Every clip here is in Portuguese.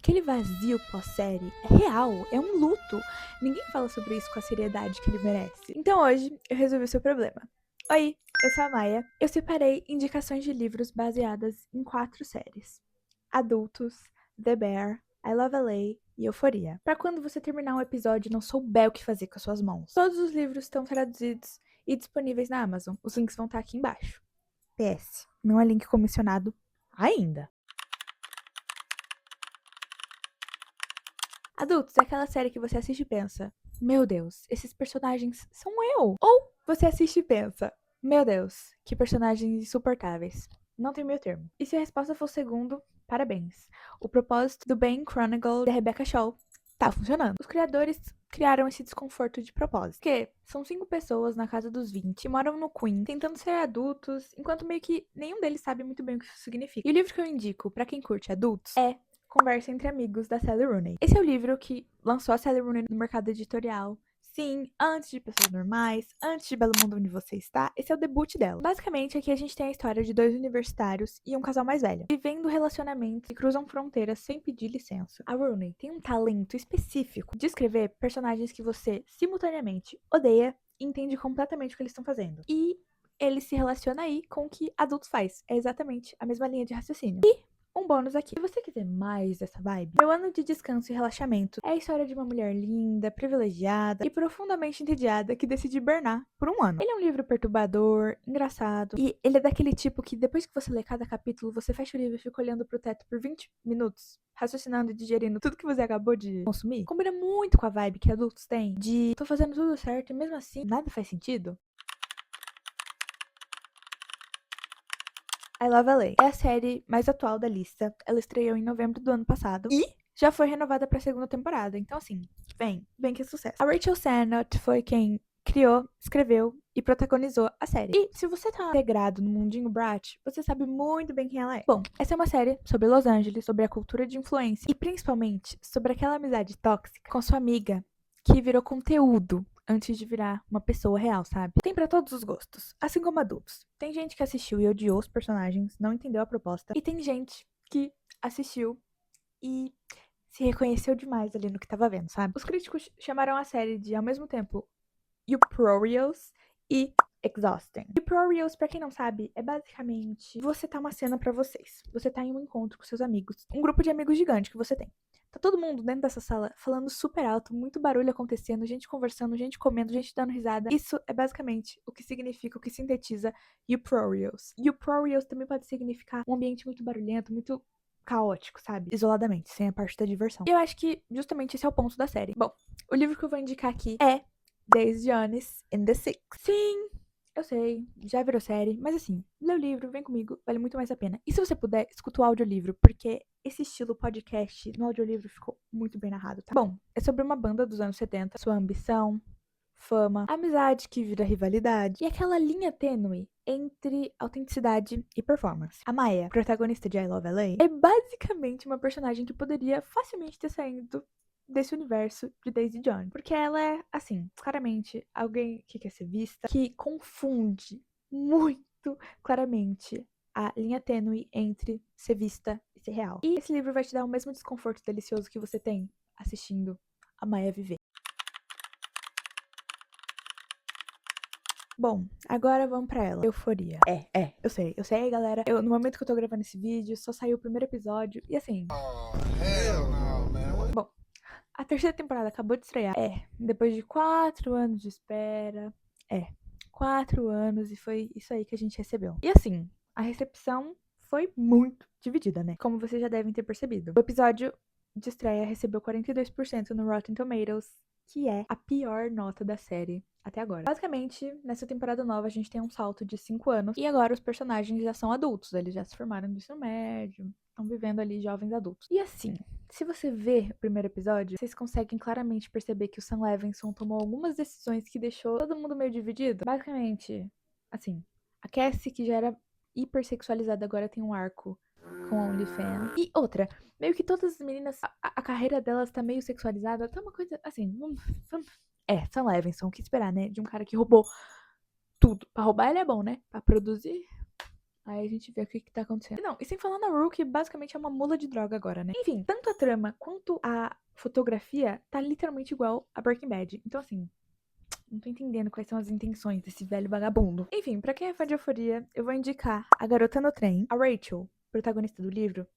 aquele vazio pós-série é real, é um luto. Ninguém fala sobre isso com a seriedade que ele merece. Então hoje eu resolvi o seu problema. Oi, eu sou a Maia. Eu separei indicações de livros baseadas em 4 séries: Adultos, The Bear, I Love LA e Euforia. Para quando você terminar um episódio e não souber o que fazer com as suas mãos. Todos os livros estão traduzidos e disponíveis na Amazon. Os links vão estar aqui embaixo. PS, não é link comissionado ainda. Adultos é aquela série que você assiste e pensa: meu Deus, esses personagens são eu. Ou você assiste e pensa: meu Deus, que personagens insuportáveis. Não tem meio termo. E se a resposta for o segundo, parabéns. O propósito do Ben Chronicle da Rebecca Shaw tá funcionando. Os criadores criaram esse desconforto de propósito. Porque são 5 pessoas na casa dos 20, moram no Queen, tentando ser adultos, enquanto meio que nenhum deles sabe muito bem o que isso significa. E o livro que eu indico pra quem curte adultos é Conversa entre Amigos, da Sally Rooney. Esse é o livro que lançou a Sally Rooney no mercado editorial. Sim, antes de Pessoas Normais, antes de Belo Mundo Onde Você Está, esse é o debut dela. Basicamente, aqui a gente tem a história de 2 universitários e um casal mais velho, vivendo relacionamentos que cruzam fronteiras sem pedir licença. A Rooney tem um talento específico de escrever personagens que você simultaneamente odeia e entende completamente o que eles estão fazendo. E ele se relaciona aí com o que adultos faz. É exatamente a mesma linha de raciocínio. E um bônus aqui. Se você quiser mais dessa vibe, Meu Ano de Descanso e Relaxamento é a história de uma mulher linda, privilegiada e profundamente entediada que decide hibernar por um ano. Ele é um livro perturbador, engraçado, e ele é daquele tipo que depois que você lê cada capítulo, você fecha o livro e fica olhando pro teto por 20 minutos, raciocinando e digerindo tudo que você acabou de consumir. Combina muito com a vibe que adultos têm de tô fazendo tudo certo e mesmo assim nada faz sentido. I Love LA é a série mais atual da lista. Ela estreou em novembro do ano passado e já foi renovada para a segunda temporada. Então, assim, bem que é sucesso. A Rachel Sennott foi quem criou, escreveu e protagonizou a série. E se você tá integrado no mundinho Brat, você sabe muito bem quem ela é. Bom, essa é uma série sobre Los Angeles, sobre a cultura de influência e principalmente sobre aquela amizade tóxica com sua amiga que virou conteúdo antes de virar uma pessoa real, sabe? Tem pra todos os gostos, assim como adultos. Tem gente que assistiu e odiou os personagens, não entendeu a proposta, e tem gente que assistiu e se reconheceu demais ali no que tava vendo, sabe? Os críticos chamaram a série de, ao mesmo tempo, uproarious e exhausting. Uproarious, pra quem não sabe, é basicamente você tá uma cena pra vocês. Você tá em um encontro com seus amigos, um grupo de amigos gigante que você tem. Tá todo mundo dentro dessa sala falando super alto, muito barulho acontecendo, gente conversando, gente comendo, gente dando risada. Isso é basicamente o que significa, o que sintetiza uproarious. Uproarious também pode significar um ambiente muito barulhento, muito caótico, sabe? Isoladamente, sem a parte da diversão. E eu acho que justamente esse é o ponto da série. Bom, o livro que eu vou indicar aqui é Daisy Jones and the Six. Sim, eu sei, já virou série, mas assim, lê o livro, vem comigo, vale muito mais a pena. E se você puder, escuta o audiolivro, porque esse estilo podcast no audiolivro ficou muito bem narrado, tá? Bom, é sobre uma banda dos anos 70, sua ambição, fama, amizade que vira rivalidade e aquela linha tênue entre autenticidade e performance. A Maya, protagonista de I Love LA, é basicamente uma personagem que poderia facilmente ter saído desse universo de Daisy Jones. Porque ela é, assim, claramente alguém que quer ser vista, que confunde muito claramente a linha tênue entre ser vista e ser real. E esse livro vai te dar o mesmo desconforto delicioso que você tem assistindo a Maya viver. Bom, agora vamos pra ela. Euforia. Eu sei, galera. No momento que eu tô gravando esse vídeo, só saiu o primeiro episódio. E assim. Oh, hell no, man. Bom, a terceira temporada acabou de estrear. Depois de 4 anos de espera. 4 anos e foi isso aí que a gente recebeu. E assim, a recepção foi muito dividida, né? Como vocês já devem ter percebido. O episódio de estreia recebeu 42% no Rotten Tomatoes, que é a pior nota da série até agora. Basicamente, nessa temporada nova, a gente tem um salto de 5 anos e agora os personagens já são adultos, eles já se formaram no ensino médio, estão vivendo ali jovens adultos. E assim, se você ver o primeiro episódio, vocês conseguem claramente perceber que o Sam Levinson tomou algumas decisões que deixou todo mundo meio dividido. Basicamente, assim, a Cassie, que já era hipersexualizada, agora tem um arco com a OnlyFans. E outra, meio que todas as meninas, a carreira delas tá meio sexualizada, tá uma coisa assim. Sam Levinson, o que esperar, né? De um cara que roubou tudo. Pra roubar ele é bom, né? Pra produzir, Aí a gente vê o que tá acontecendo. Não, e sem falar na Rue, que basicamente é uma mula de droga agora, né? Enfim, tanto a trama quanto a fotografia tá literalmente igual a Breaking Bad. Então, assim, não tô entendendo quais são as intenções desse velho vagabundo. Enfim, pra quem é fã de Euforia, eu vou indicar A Garota no Trem. A Rachel, protagonista do livro,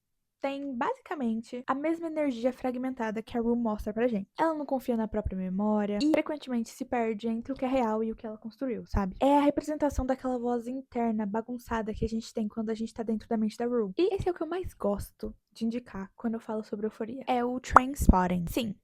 tem basicamente a mesma energia fragmentada que a Rue mostra pra gente. Ela não confia na própria memória e frequentemente se perde entre o que é real e o que ela construiu, sabe? É a representação daquela voz interna bagunçada que a gente tem quando a gente tá dentro da mente da Rue. E esse é o que eu mais gosto de indicar quando eu falo sobre Euforia. É o Trainspotting. Sim,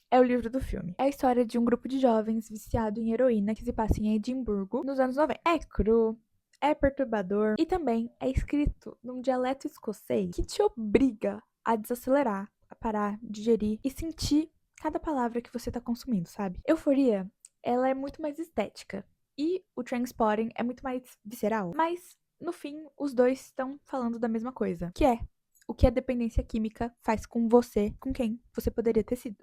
é o livro do filme. É a história de um grupo de jovens viciado em heroína que se passa em Edimburgo nos anos 90. É cru, é perturbador e também é escrito num dialeto escocês que te obriga a desacelerar, a parar, digerir e sentir cada palavra que você tá consumindo, sabe? Euforia, ela é muito mais estética e o Trainspotting é muito mais visceral, mas no fim os dois estão falando da mesma coisa, que é o que a dependência química faz com você, com quem você poderia ter sido.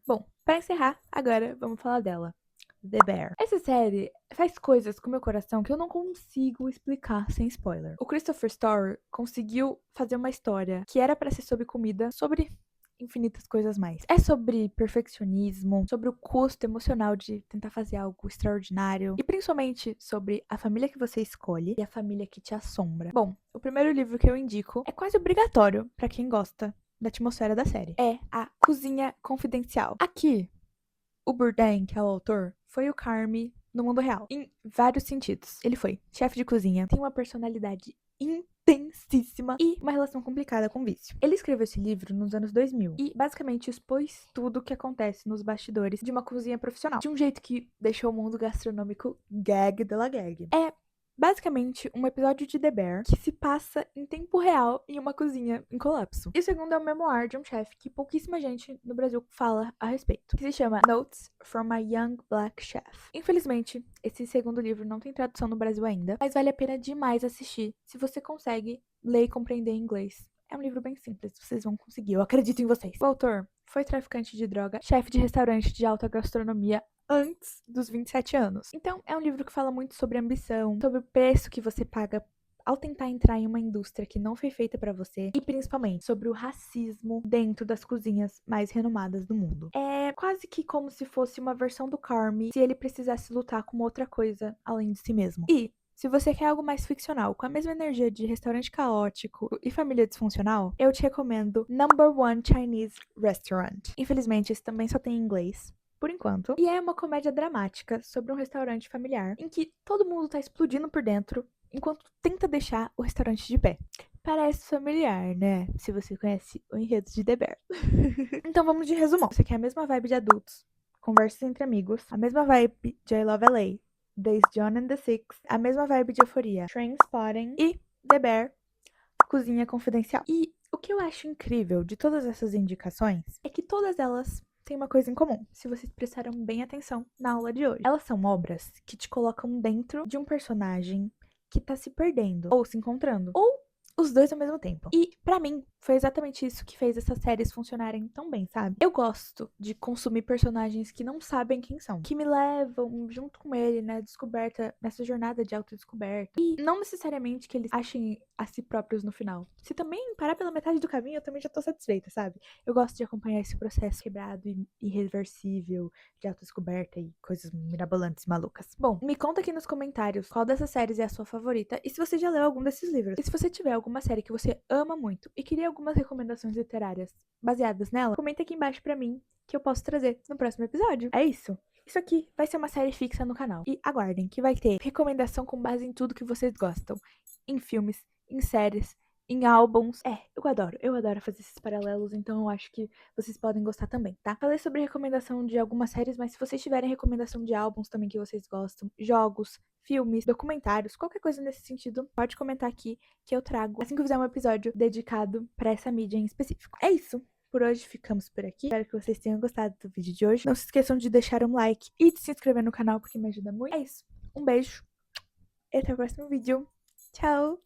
Bom, para encerrar, agora vamos falar dela. The Bear. Essa série faz coisas com meu coração que eu não consigo explicar sem spoiler. O Christopher Story conseguiu fazer uma história que era para ser sobre comida, sobre infinitas coisas mais. É sobre perfeccionismo, sobre o custo emocional de tentar fazer algo extraordinário e principalmente sobre a família que você escolhe e a família que te assombra. Bom, o primeiro livro que eu indico é quase obrigatório para quem gosta da atmosfera da série. É A Cozinha Confidencial. Aqui, o Bourdain, que é o autor, foi o Carme no mundo real, em vários sentidos. Ele foi chefe de cozinha, tem uma personalidade intensíssima e uma relação complicada com vício. Ele escreveu esse livro nos anos 2000 e basicamente expôs tudo o que acontece nos bastidores de uma cozinha profissional, de um jeito que deixou o mundo gastronômico gag de la gag. É basicamente um episódio de The Bear que se passa em tempo real em uma cozinha em colapso. E o segundo é um memoir de um chefe que pouquíssima gente no Brasil fala a respeito, que se chama Notes from a Young Black Chef. Infelizmente, esse segundo livro não tem tradução no Brasil ainda, mas vale a pena demais assistir se você consegue ler e compreender inglês. É um livro bem simples, vocês vão conseguir, eu acredito em vocês. O autor foi traficante de droga, chefe de restaurante de alta gastronomia antes dos 27 anos. Então, é um livro que fala muito sobre ambição, sobre o preço que você paga ao tentar entrar em uma indústria que não foi feita pra você e principalmente sobre o racismo dentro das cozinhas mais renomadas do mundo. É quase que como se fosse uma versão do Carme se ele precisasse lutar com outra coisa além de si mesmo. E se você quer algo mais ficcional, com a mesma energia de restaurante caótico e família disfuncional, eu te recomendo Number One Chinese Restaurant. Infelizmente, esse também só tem em inglês, por enquanto. E é uma comédia dramática sobre um restaurante familiar em que todo mundo tá explodindo por dentro enquanto tenta deixar o restaurante de pé. Parece familiar, né? Se você conhece o enredo de The Bear. Então vamos de resumão. Você quer a mesma vibe de adultos, conversas entre amigos, a mesma vibe de I Love LA, Days John and the Six, a mesma vibe de Euforia, Trainspotting e The Bear, Cozinha Confidencial. E o que eu acho incrível de todas essas indicações é que todas elas têm uma coisa em comum, se vocês prestaram bem atenção na aula de hoje. Elas são obras que te colocam dentro de um personagem que tá se perdendo, ou se encontrando, ou os dois ao mesmo tempo. E pra mim, foi exatamente isso que fez essas séries funcionarem tão bem, sabe? Eu gosto de consumir personagens que não sabem quem são, que me levam junto com ele na descoberta, nessa jornada de autodescoberta. E não necessariamente que eles achem a si próprios no final. Se também parar pela metade do caminho, eu também já tô satisfeita, sabe? Eu gosto de acompanhar esse processo quebrado e irreversível de autodescoberta e coisas mirabolantes e malucas. Bom, me conta aqui nos comentários qual dessas séries é a sua favorita e se você já leu algum desses livros. E se você tiver alguma série que você ama muito e queria algumas recomendações literárias baseadas nela, comenta aqui embaixo pra mim que eu posso trazer no próximo episódio. É isso. Isso aqui vai ser uma série fixa no canal. E aguardem que vai ter recomendação com base em tudo que vocês gostam. Em filmes, em séries, em álbuns. Eu adoro fazer esses paralelos, então eu acho que vocês podem gostar também, tá? Falei sobre recomendação de algumas séries, mas se vocês tiverem recomendação de álbuns também que vocês gostam, jogos, filmes, documentários, qualquer coisa nesse sentido, pode comentar aqui que eu trago assim que eu fizer um episódio dedicado pra essa mídia em específico. É isso. Por hoje ficamos por aqui. Espero que vocês tenham gostado do vídeo de hoje. Não se esqueçam de deixar um like e de se inscrever no canal porque me ajuda muito. É isso. Um beijo e até o próximo vídeo. Tchau!